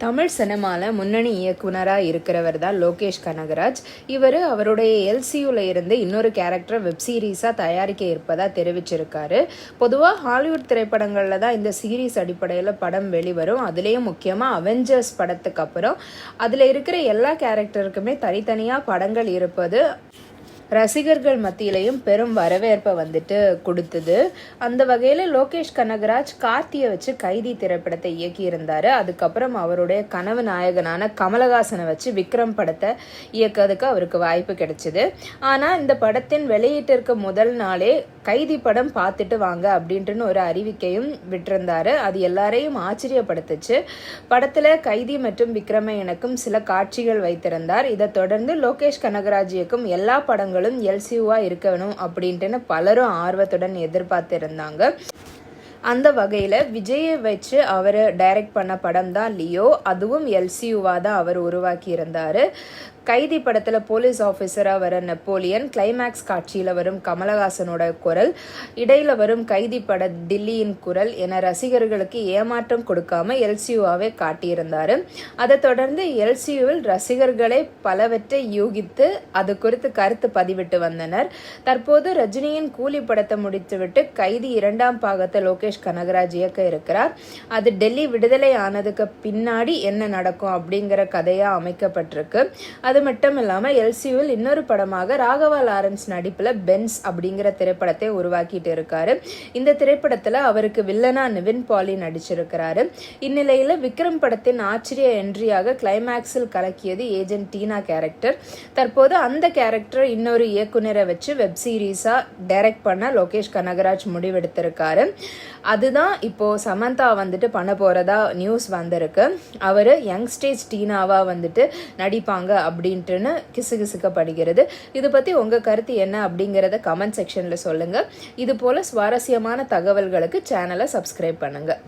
தமிழ் சினிமாவில் முன்னணி இயக்குனராக இருக்கிறவர் தான் லோகேஷ் கனகராஜ். இவர் அவருடைய எல்சியூவில் இருந்து இன்னொரு கேரக்டரை வெப் சீரிஸாக தயாரிக்க இருப்பதாக தெரிவிச்சிருக்காரு. பொதுவாக ஹாலிவுட் திரைப்படங்களில் தான் இந்த சீரீஸ் அடிப்படையில் படம் வெளிவரும். அதுலேயும் முக்கியமாக அவெஞ்சர்ஸ் படத்துக்கு அப்புறம் அதில் இருக்கிற எல்லா கேரக்டருக்குமே தனித்தனியாக படங்கள் இருப்பது ரசிகர்கள் மத்தியிலையும் பெரும் வரவேற்பை கொடுத்தது. அந்த வகையில் லோகேஷ் கனகராஜ் கார்த்தியை வச்சு கைதி திரைப்படத்தை இயக்கியிருந்தார். அதுக்கப்புறம் அவருடைய கனவு நாயகனான கமலஹாசனை வச்சு விக்ரம் படத்தை இயக்கிறதுக்கு அவருக்கு வாய்ப்பு கிடைச்சிது. ஆனால் இந்த படத்தின் வெளியீட்டிற்கு முதல் நாளே கைதி படம் பார்த்துட்டு வாங்க அப்படின்ட்டுன்னு ஒரு அறிவிக்கையும் விட்டிருந்தாரு. அது எல்லாரையும் ஆச்சரியப்படுத்துச்சு. படத்தில் கைதி மற்றும் விக்ரமை எனக்கும் சில காட்சிகள் வைத்திருந்தார். இதை தொடர்ந்து லோகேஷ் கனகராஜ் இயக்கும் எல்லா படங்களும் எல்சியூவா இருக்கணும் அப்படின்ட்டு பலரும் ஆர்வத்துடன் எதிர்பார்த்திருந்தாங்க. அந்த வகையில் விஜயை வச்சு அவர் டைரக்ட் பண்ண படம் தான் லியோ. அதுவும் எல்சியூவா தான் அவர் உருவாக்கி இருந்தார். கைதி படத்தில் போலீஸ் ஆஃபீஸராக வர நெப்போலியன், கிளைமேக்ஸ் காட்சியில் வரும் கமலஹாசனோட குரல், இடையில் வரும் கைதி பட டில்லியின் குரல் என ரசிகர்களுக்கு ஏமாற்றம் கொடுக்காம எல்சியூவாவே காட்டியிருந்தார். அதை தொடர்ந்து எல்சியூவில் ரசிகர்களை பலவற்றை யூகித்து அது குறித்து கருத்து பதிவிட்டு வந்தனர். தற்போது ரஜினியின் கூலி படத்தை முடித்துவிட்டு கைதி 2ஆம் பாகத்தை லோகேஷ் கனகராஜ் இயக்க இருக்கிறார். அது டெல்லி விடுதலை ஆனதுக்கு பின்னாடி என்ன நடக்கும் அப்படிங்கிற கதையாக அமைக்கப்பட்டிருக்கு. அது மட்டும் இல்லாமல் எல்சியூவில் இன்னொரு படமாக ராகவா லாரன்ஸ் நடிப்பில் பென்ஸ் அப்படிங்கிற திரைப்படத்தை உருவாக்கிட்டு இருக்காரு. இந்த திரைப்படத்தில் அவருக்கு வில்லனா நிவின் பாலி நடிச்சிருக்கிறாரு. இந்நிலையில் விக்ரம் படத்தின் ஆச்சரிய என்ட்ரியாக கிளைமேக்ஸில் கலக்கியது ஏஜென்ட் டீனா கேரக்டர். தற்போது அந்த கேரக்டர் இன்னொரு இயக்குனரை வச்சு வெப் சீரிஸா டைரக்ட் பண்ண லோகேஷ் கனகராஜ் முடிவெடுத்திருக்காரு. அதுதான் இப்போ சமந்தா பண்ண போறதா நியூஸ் வந்திருக்கு. அவர் யங் ஸ்டேஜ் டீனாவா நடிப்பாங்க அப்படின்ட்டுன்னு கிசுகிசுக்கப்படுகிறது. இது பற்றி உங்கள் கருத்து என்ன அப்படிங்கிறத கமெண்ட் செக்ஷனில் சொல்லுங்கள். இது போல் சுவாரஸ்யமான தகவல்களுக்கு சேனலை சப்ஸ்கிரைப் பண்ணுங்கள்.